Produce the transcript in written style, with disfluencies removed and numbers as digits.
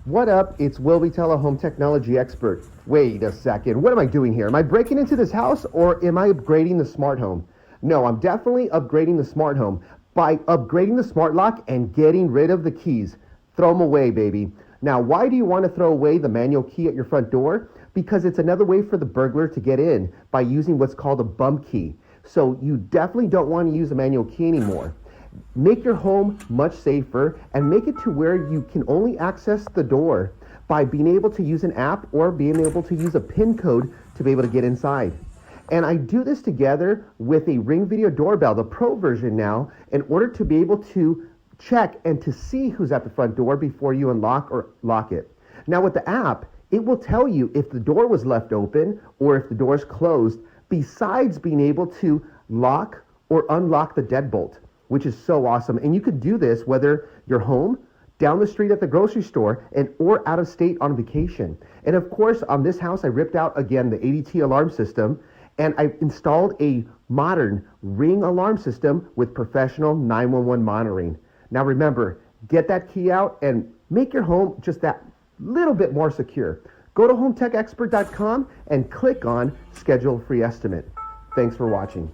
What up? It's Will Vitella, a home technology expert. Wait a second. What am I doing here? Am I breaking into this house or am I upgrading the smart home? No, I'm definitely upgrading the smart home by upgrading the smart lock and getting rid of the keys. Throw them away, baby. Now, why do you want to throw away the manual key at your front door? Because it's another way for the burglar to get in by using what's called a bump key. So you definitely don't want to use a manual key anymore. Make your home much safer and make it to where you can only access the door by being able to use an app or being able to use a PIN code to be able to get inside. And I do this together with a Ring Video Doorbell, the Pro version now, in order to be able to check and to see who's at the front door before you unlock or lock it. Now with the app, it will tell you if the door was left open or if the door is closed, besides being able to lock or unlock the deadbolt, which is so awesome. And you could do this whether you're home, down the street at the grocery store, and or out of state on vacation. And of course, on this house, I ripped out again the ADT alarm system, and I installed a modern Ring alarm system with professional 911 monitoring. Now remember, get that key out and make your home just that little bit more secure. Go to HomeTechExpert.com and click on Schedule a Free Estimate. Thanks for watching.